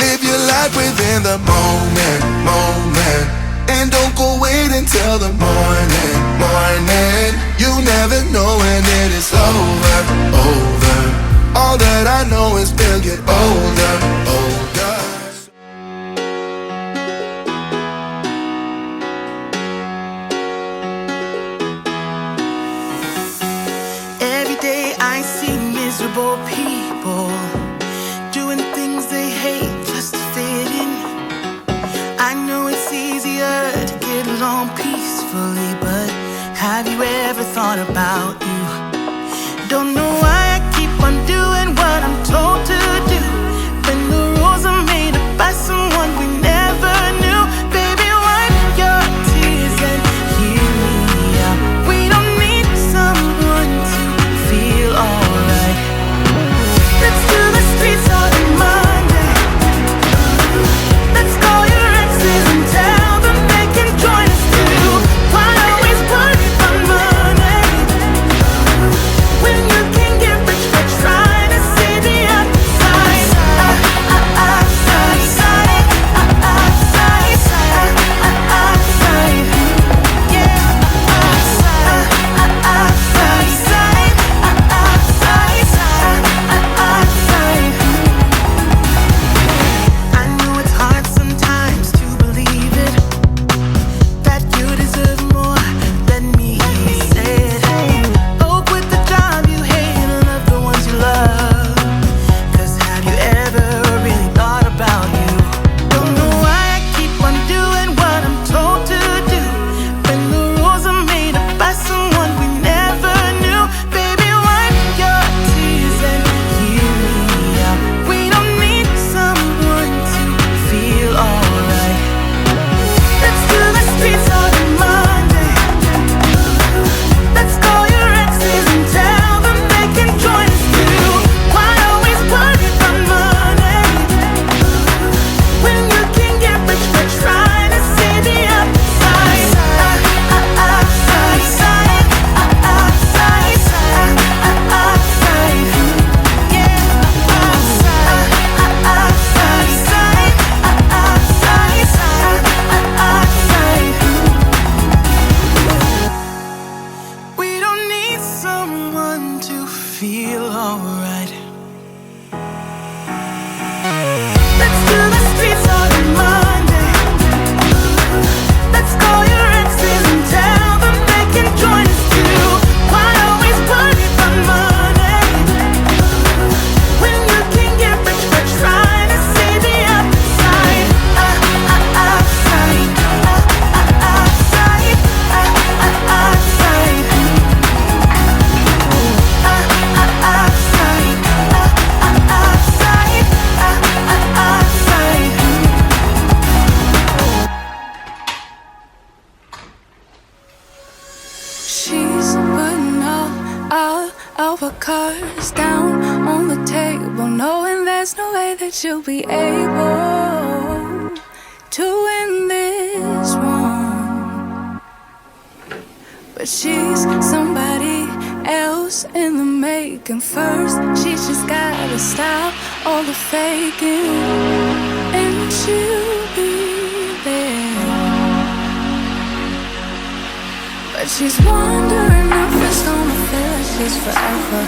Live your life within the moment, and don't go wait until the morning. You never know when it is over. All that I know is we'll get older. Every day I see miserable people doing things they hate just to fit in. I know it's easier to get along peacefully, but have you ever thought about you? Don't know why I keep on doing what I'm told to do, when the rules are made up by someone we never knew. Baby, wipe your tears and hear me out. We don't need someone to feel alright. Let's do the streets all in Monday. Let's call your exes and tell them they can join us too. Why always worry about money when you can get rich by trying to see the upside? I know it's hard sometimes to believe it, that you deserve more than me. Said, hope with the job you hate and love the ones you love. 'Cause have you ever really thought about you? Don't know why I keep on doing what I'm told to do, when the rules are made up by someone we never knew. Baby, wipe your tears and hear me out. We don't need someone to feel alright. Let's do the streets all in Monday. Let's call your exes and tell them they can join us too. Why always worry about money when you can get rich by trying to see the upside? We don't need someone to feel alright. Let's do the streets all in Monday. Let's call your exes and tell them they can join us too. Why always worry about money when you can get rich by trying to see the upside? She's putting all of her cards down on the table, knowing there's no way that she'll be able to win this one. But she's somebody else in the making. First, she's just gotta stop all the faking, and she'll be there. But she's wondering if it's gonna feel like she's forever.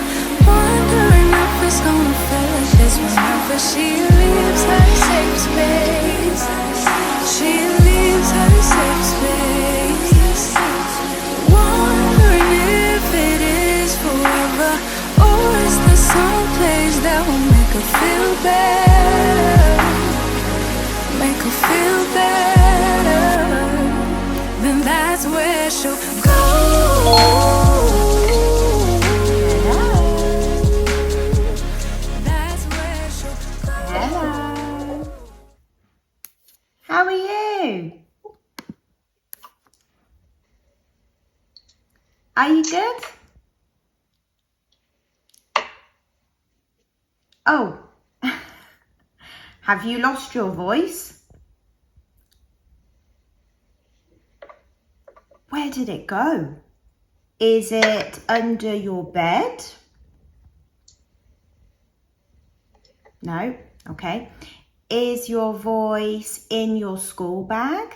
Wondering if it's gonna feel like she's whenever she leaves her safe space. She leaves her safe space. Wondering if it is forever, or is there some place that will make her feel better? Make her feel better. Then that's where she'll go. That's where she'll go. Hello. How are you? Are you good? Oh, have you lost your voice? Where did it go? Is it under your bed? No? Okay. Is your voice in your school bag?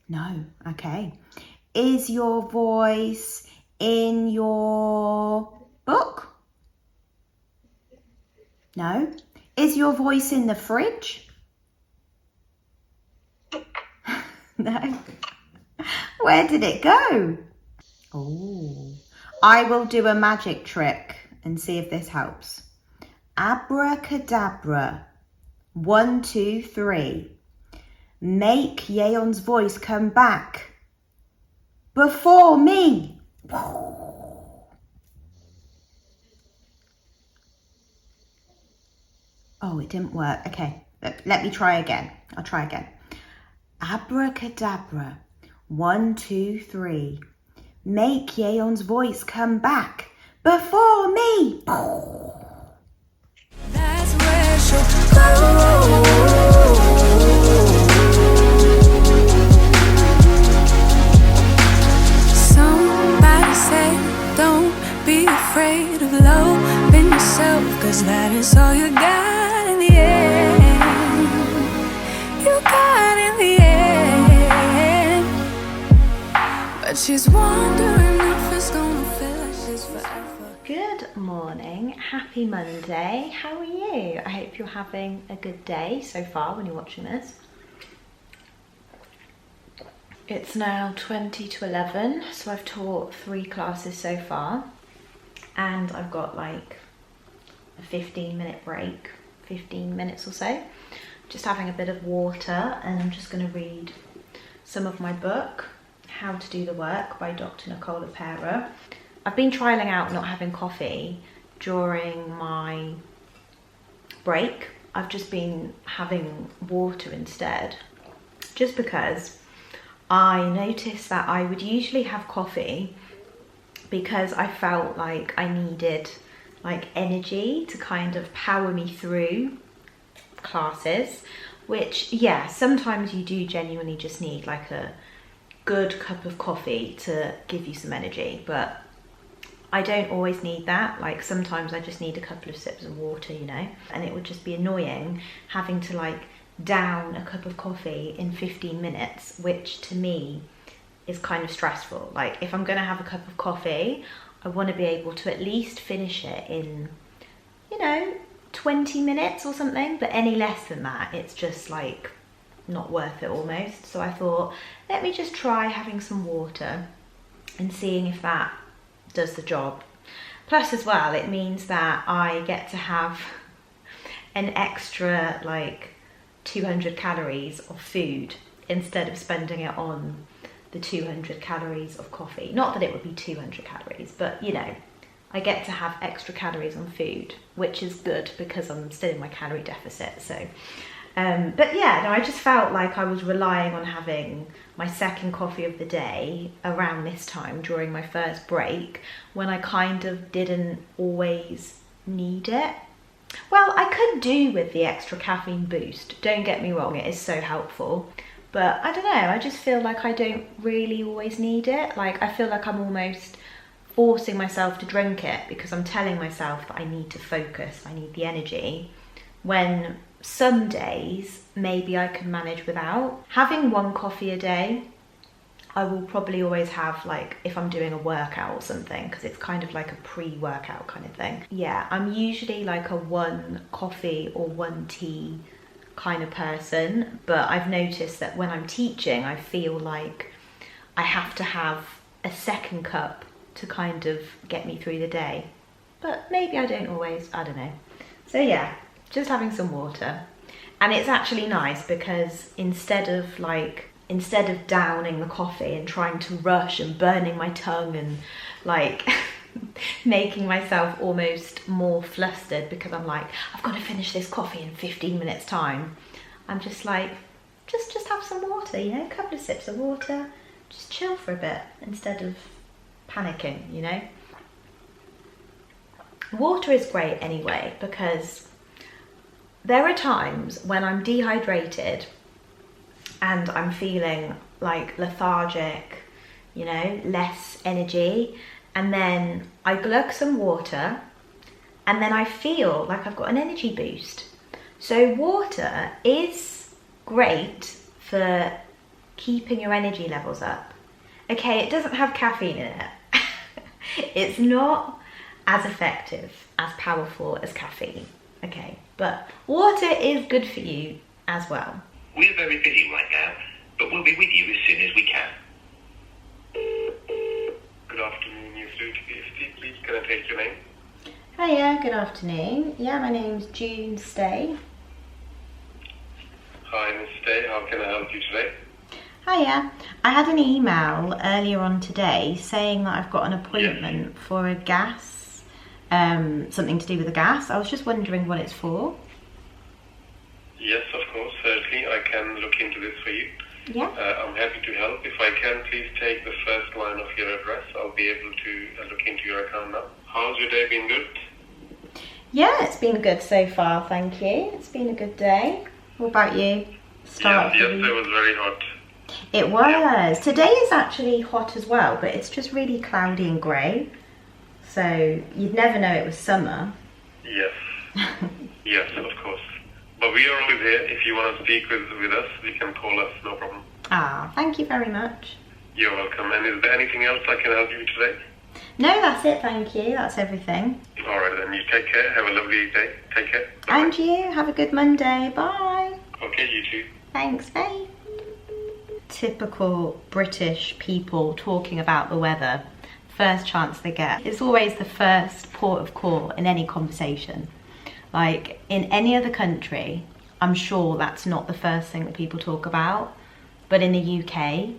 No. Okay. Is your voice in your book? No. Is your voice in the fridge? No. Where did it go? Oh. I will do a magic trick and see if this helps. Abracadabra. 1, 2, 3. Make Yeon's voice come back. Before me. Oh, it didn't work. Okay, let me try again. I'll try again. Abracadabra. 1, 2, 3. Make Yeon's voice come back. Before me. That's where she'll go. Somebody say, don't be afraid of loving yourself, 'cause that is all you got in the end. You got in the end. But she's wondering if it's gonna feel like she's forever. Good morning, happy Monday. How are you? I hope you're having a good day so far when you're watching this. It's now 20 to 11, so I've taught 3 classes so far, and I've got like a 15-minute break, 15 minutes or so. Just having a bit of water, and I'm just going to read some of my book, How to Do the Work by Dr. Nicole Pera. I've been trialling out not having coffee during my break. I've just been having water instead, just because I noticed that I would usually have coffee because I felt like I needed like energy to kind of power me through classes, which yeah, sometimes you do genuinely just need like a good cup of coffee to give you some energy, but I don't always need that. Like sometimes I just need a couple of sips of water, you know, and it would just be annoying having to like down a cup of coffee in 15 minutes, which to me is kind of stressful. Like if I'm gonna have a cup of coffee, I want to be able to at least finish it in, you know, 20 minutes or something, but any less than that, it's just like not worth it almost. So I thought, let me just try having some water and seeing if that does the job. Plus as well, it means that I get to have an extra like 200 calories of food instead of spending it on the 200 calories of coffee. Not that it would be 200 calories, but you know, I get to have extra calories on food, which is good because I'm still in my calorie deficit. So but yeah, no, I just felt like I was relying on having my second coffee of the day around this time during my first break, when I kind of didn't always need it. Well, I could do with the extra caffeine boost, don't get me wrong, it is so helpful, but I don't know, I just feel like I don't really always need it. Like I feel like I'm almost forcing myself to drink it because I'm telling myself that I need to focus, I need the energy, when some days maybe I can manage without. Having 1 coffee a day, I will probably always have, like if I'm doing a workout or something, because it's kind of like a pre-workout kind of thing. Yeah, I'm usually like a 1 coffee or 1 tea kind of person, but I've noticed that when I'm teaching, I feel like I have to have a second cup to kind of get me through the day. But maybe I don't always, I don't know. So yeah, just having some water. And it's actually nice because instead of downing the coffee and trying to rush and burning my tongue and like making myself almost more flustered because I'm like, I've got to finish this coffee in 15 minutes time, I'm just like, just have some water, you know, a couple of sips of water, just chill for a bit instead of panicking, you know. Water is great anyway, because there are times when I'm dehydrated and I'm feeling like lethargic, you know, less energy, and then I glug some water and then I feel like I've got an energy boost. So water is great for keeping your energy levels up. Okay, it doesn't have caffeine in it. It's not as effective, as powerful as caffeine, okay? But water is good for you as well. We're very busy right now, but we'll be with you as soon as we can. Good afternoon, you're through to ESL. Please, can I take your name? Hiya, good afternoon. Yeah, my name's Junefstay. Hi, Miss Stay. How can I help you today? Hiya. I had an email earlier on today saying that I've got an appointment for a gas, something to do with the gas. I was just wondering what it's for. Yes, of course. Certainly, I can look into this for you. Yeah. I'm happy to help. If I can, please take the first line of your address. I'll be able to look into your account now. How's your day been? Good? Yeah, it's been good so far, thank you. It's been a good day. What about you? Yes, it was very hot. It was. Yeah. Today is actually hot as well, but it's just really cloudy and grey. So you'd never know it was summer. Yes. Yes, of course. But we are always here. If you want to speak with us, you can call us, no problem. Ah, thank you very much. You're welcome. And is there anything else I can help you today? No, that's it, thank you. That's everything. Alright then, you take care. Have a lovely day. Take care. Bye-bye. And you, have a good Monday. Bye. Okay, you too. Thanks, bye. Typical British people talking about the weather. First chance they get. It's always the first port of call in any conversation. Like, in any other country, I'm sure that's not the first thing that people talk about. But in the UK,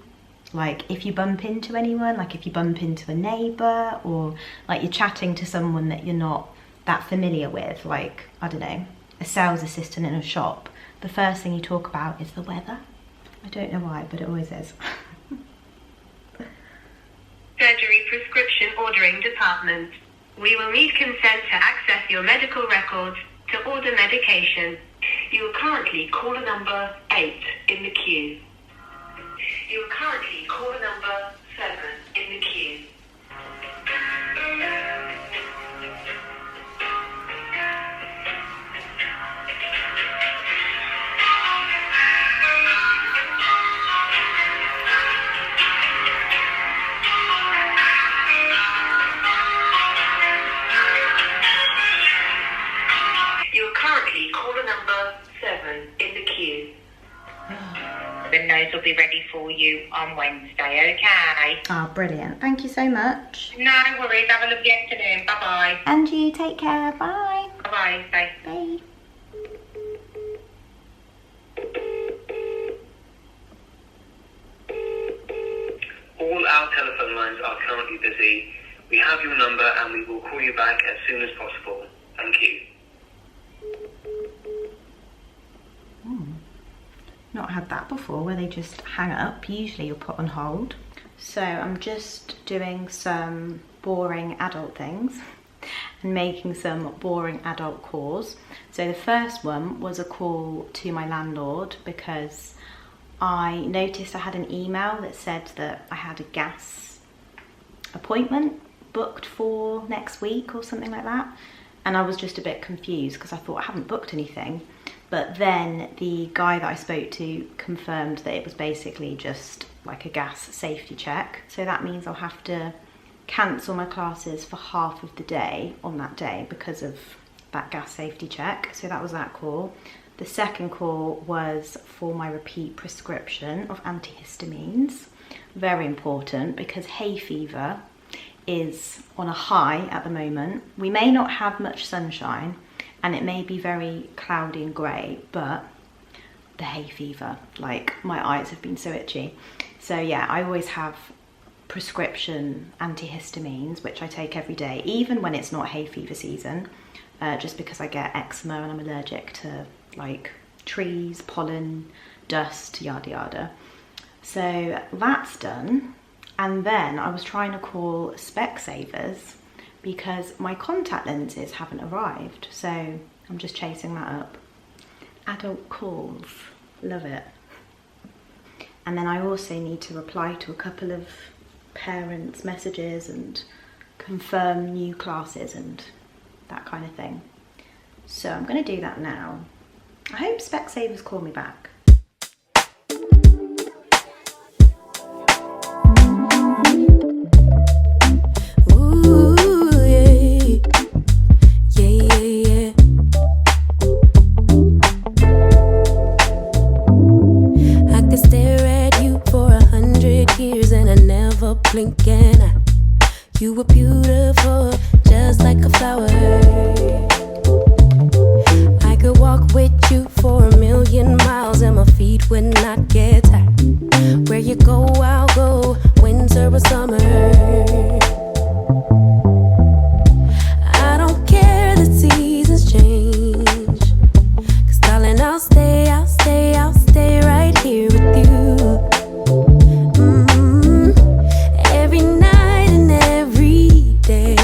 like, if you bump into anyone, like if you bump into a neighbour, or like you're chatting to someone that you're not that familiar with, like, I don't know, a sales assistant in a shop, the first thing you talk about is the weather. I don't know why, but it always is. Surgery prescription ordering department. We will need consent to access your medical records to order medication. You are currently caller number 8 in the queue. You are currently caller number 7 in the queue. You are currently caller number 7 in the queue. The notes will be ready for you on Wednesday, okay? Ah, brilliant. Thank you so much. No worries. Have a lovely afternoon. Bye-bye. And you, take care. Bye. Bye-bye. Bye. Bye. All our telephone lines are currently busy. We have your number and we will call you back as soon as possible. Thank you. Not had that before, where they just hang up. Usually you're put on hold. So I'm just doing some boring adult things and making some boring adult calls. So the first one was a call to my landlord because I noticed I had an email that said that I had a gas appointment booked for next week or something like that. And I was just a bit confused because I thought I haven't booked anything. But then the guy that I spoke to confirmed that it was basically just like a gas safety check. So that means I'll have to cancel my classes for half of the day on that day because of that gas safety check. So that was that call. The second call was for my repeat prescription of antihistamines. Very important because hay fever is on a high at the moment. We may not have much sunshine, and it may be very cloudy and grey, but the hay fever, like, my eyes have been so itchy. So yeah, I always have prescription antihistamines, which I take every day, even when it's not hay fever season, just because I get eczema and I'm allergic to like trees, pollen, dust, yada yada. So that's done. And then I was trying to call Specsavers because my contact lenses haven't arrived. So I'm just chasing that up. Adult calls, love it. And then I also need to reply to a couple of parents' messages and confirm new classes and that kind of thing. So I'm going to do that now. I hope Specsavers call me back. Ooh, yeah. Yeah, yeah, yeah. I could stare at you for 100 years and I never blink an eye. You were beautiful, just like a flower. I could walk with you for 1,000,000 miles and my feet would not get tired. Where you go, I'll go, winter or summer. I don't care the seasons change, 'cause darling, I'll stay right here with you. Every night and every day,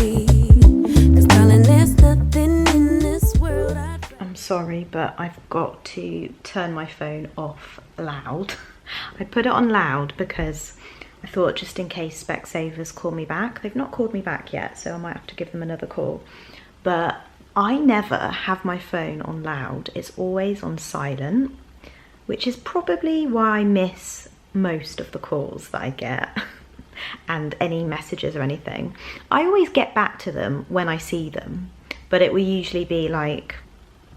'cause darling, there's nothing in this world I'm sorry, but I've got to turn my phone off loud. I put it on loud because I thought just in case Specsavers call me back. They've not called me back yet, so I might have to give them another call. But I never have my phone on loud. It's always on silent, which is probably why I miss most of the calls that I get and any messages or anything. I always get back to them when I see them, but it will usually be like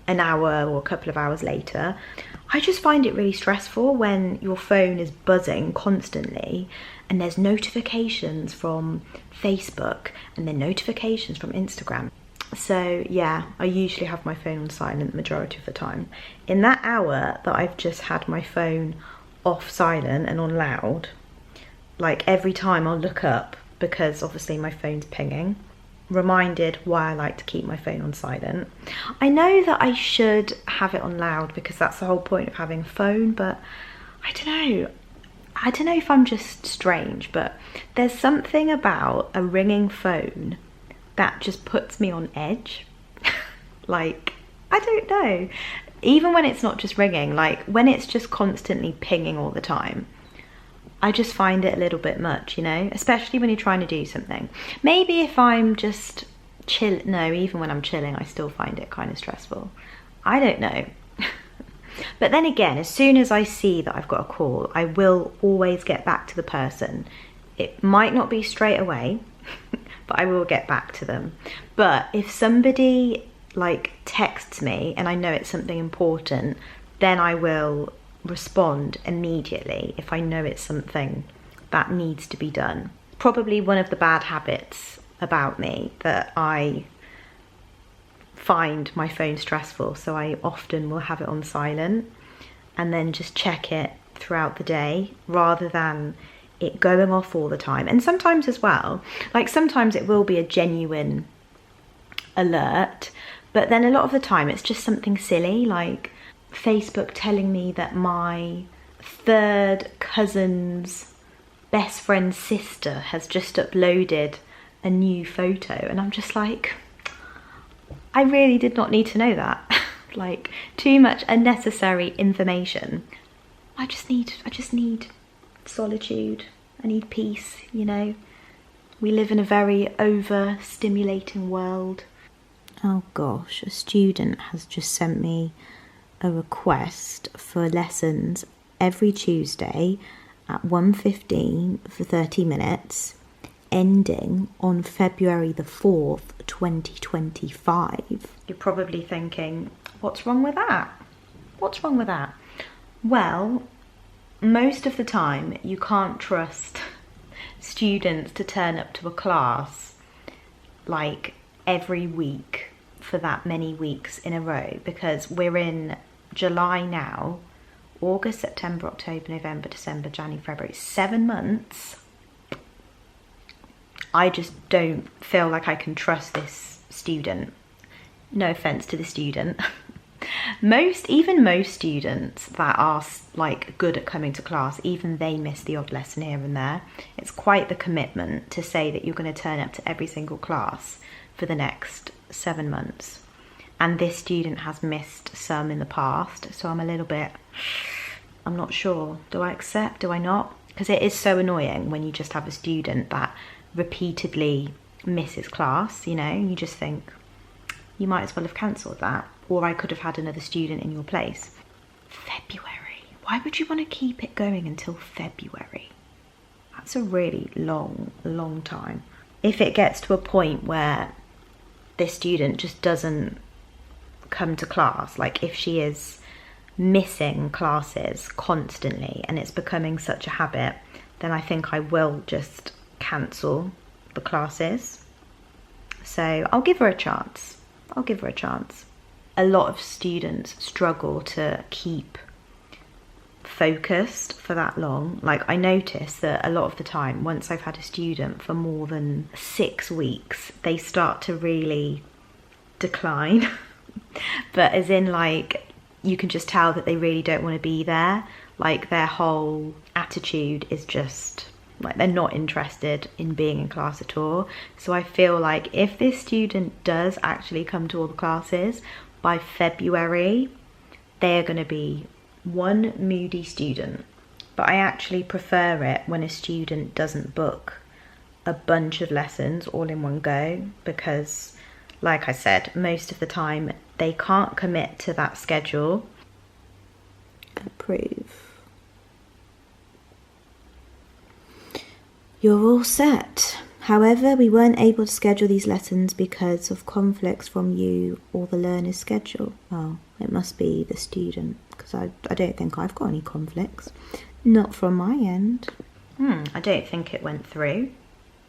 an hour or a couple of hours later. I just find it really stressful when your phone is buzzing constantly and there's notifications from Facebook and then notifications from Instagram. So yeah, I usually have my phone on silent the majority of the time. In that hour that I've just had my phone off silent and on loud, like every time I'll look up, because obviously my phone's pinging, reminded why I like to keep my phone on silent. I know that I should have it on loud because that's the whole point of having a phone, but I don't know if I'm just strange, but there's something about a ringing phone that just puts me on edge. Like, I don't know. Even when it's not just ringing, like when it's just constantly pinging all the time, I just find it a little bit much, you know, especially when you're trying to do something. Maybe if I'm just even when I'm chilling, I still find it kind of stressful. I don't know. But then again, as soon as I see that I've got a call, I will always get back to the person. It might not be straight away, but I will get back to them. But if somebody like texts me and I know it's something important, then I will respond immediately if I know it's something that needs to be done. Probably one of the bad habits about me that I find my phone stressful, so I often will have it on silent and then just check it throughout the day rather than it going off all the time. And sometimes as well, like sometimes it will be a genuine alert, but then a lot of the time it's just something silly, like Facebook telling me that my third cousin's best friend's sister has just uploaded a new photo, and I'm just like, I really did not need to know that. Like, too much unnecessary information. I just need solitude. I need peace, you know. We live in a very overstimulating world. Oh gosh, a student has just sent me a request for lessons every Tuesday at 1:15 for 30 minutes, ending on February the 4th, 2025. You're probably thinking, what's wrong with that? What's wrong with that? Well, most of the time you can't trust students to turn up to a class like every week for that many weeks in a row, because we're in July now, August, September, October, November, December, January, February, 7 months. I just don't feel like I can trust this student. No offense to the student. Even most students that are like good at coming to class, even they miss the odd lesson here and there. It's quite the commitment to say that you're going to turn up to every single class for the next 7 months. And this student has missed some in the past, so I'm not sure. Do I accept? Do I not? Because it is so annoying when you just have a student that repeatedly misses class, you know. You just think, You might as well have cancelled that, or I could have had another student in your place. February. Why would you want to keep it going until February? That's a really long time. If it gets to a point where this student just doesn't come to class, like if she is missing classes constantly and it's becoming such a habit, then I think I will just cancel the classes. So I'll give her a chance. I'll give her a chance. A lot of students struggle to keep focused for that long. Like, I notice that a lot of the time, once I've had a student for more than 6 weeks, they start to really decline. But as in, like, you can just tell that they really don't want to be there. Like, their whole attitude is just like they're not interested in being in class at all. So I feel like if this student does actually come to all the classes, by February they are going to be one moody student. But I actually prefer it when a student doesn't book a bunch of lessons all in one go, because like I said, most of the time they can't commit to that schedule. Approve. You're all set. However, we weren't able to schedule these lessons because of conflicts from you or the learner's schedule. Oh, it must be the student, because I don't think I've got any conflicts. Not from my end. I don't think it went through.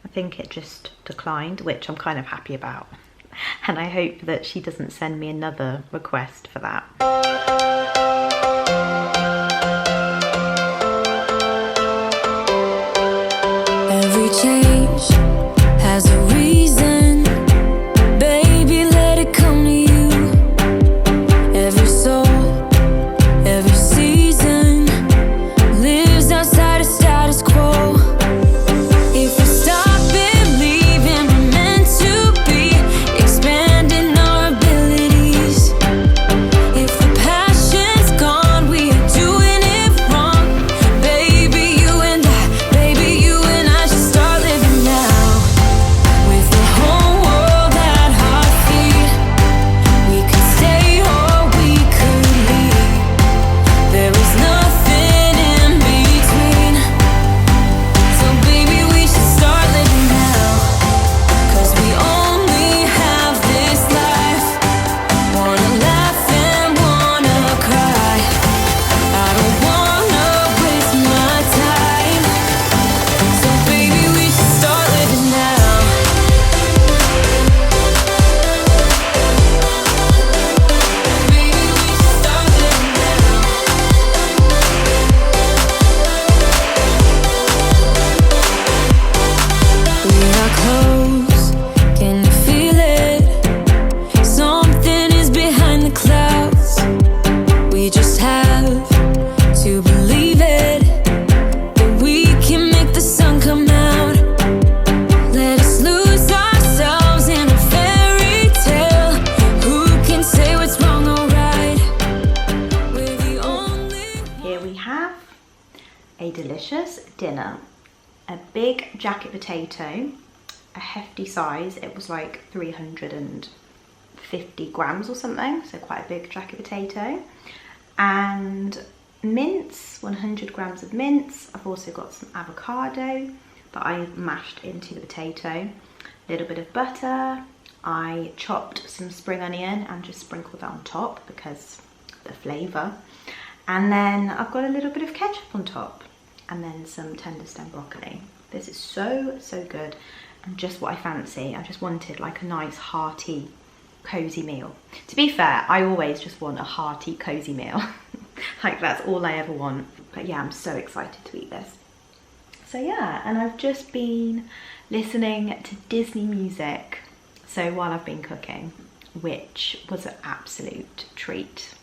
I think it just declined, which I'm kind of happy about. And I hope that she doesn't send me another request for that. Every change has a reason, baby, let it come to you. Every soul, every season lives outside of status quo. If we stop believing we're meant to be, expanding our abilities. If the passion's gone, we are doing it wrong. Baby, you and I should start living now. With the whole world at our feet, we could stay or we could leave. There is nothing in between. So baby, we should start living now. 'Cause we only have this life. Wanna laugh and wanna cry. I don't wanna waste my time. So baby, we should start living now. Baby, we should start living now. We are close, can you feel it? Something is behind the clouds. We just have to believe it, that we can make the sun come out. Let us lose ourselves in a fairy tale. Who can say what's wrong or right? We're the only. Here we have a delicious dinner. A big jacket potato, a hefty size. It was like 350 grams or something, so quite a big jacket potato. And mince, 100 grams of mince. I've also got some avocado that I mashed into the potato. A little bit of butter. I chopped some spring onion and just sprinkled that on top because the flavour. And then I've got a little bit of ketchup on top, and then some tender stem broccoli. This is so good, and just what I fancy. I just wanted like a nice hearty cozy meal. To be fair, I always just want a hearty cozy meal. Like, that's all I ever want. But yeah, I'm so excited to eat this. So yeah, and I've just been listening to Disney music so while I've been cooking, which was an absolute treat.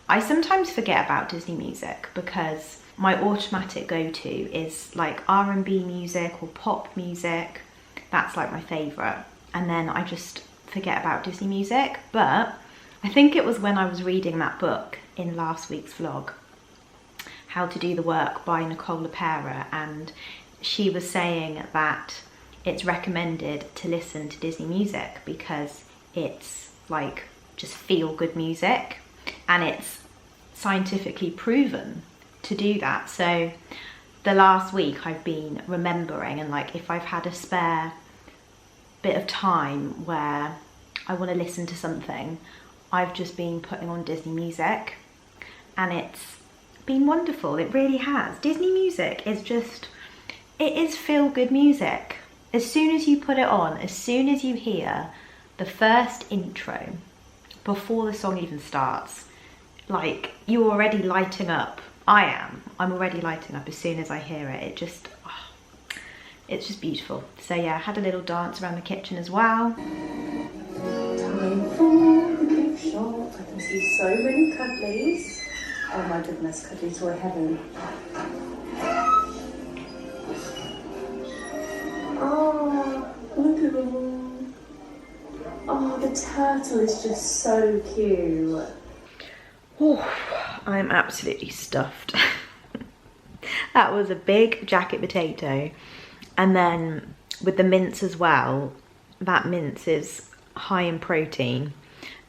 I sometimes forget about Disney music because my automatic go-to is like R&B music or pop music. That's like my favourite. And then I just forget about Disney music. But I think it was when I was reading that book in last week's vlog, How to Do the Work by Nicole LaPera, and she was saying that it's recommended to listen to Disney music because it's like just feel good music, and it's scientifically proven to do that. So the last week I've been remembering, and like if I've had a spare bit of time where I want to listen to something, I've just been putting on Disney music, and it's been wonderful. It really has. Disney music is just, it is feel good music. As soon as you put it on, as soon as you hear the first intro, before the song even starts, like you're already lighting up. I'm already lighting up as soon as I hear it. It just, oh, it's just beautiful. So yeah, I had a little dance around the kitchen as well. Time for the gift shop. I can see so many cuddlies. Oh my goodness, cuddlies were heaven. Oh, look at them. Oh, the turtle is just so cute. Oh, I'm absolutely stuffed. That was a big jacket potato. And then with the mince as well, that mince is high in protein.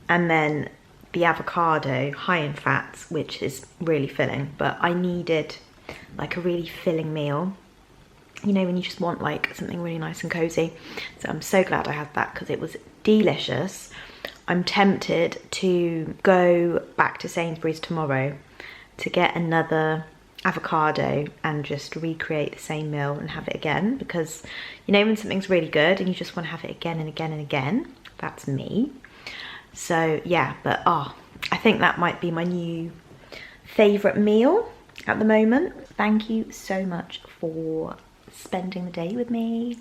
And then the avocado, high in fats, which is really filling. But I needed like a really filling meal. You know, when you just want like something really nice and cozy. So I'm so glad I had that because it was delicious. I'm tempted to go back to Sainsbury's tomorrow to get another avocado and just recreate the same meal and have it again, because you know when something's really good and you just want to have it again and again and again. That's me. So yeah, but I think that might be my new favourite meal at the moment. Thank you so much for spending the day with me,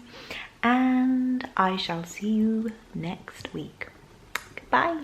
and I shall see you next week. Goodbye.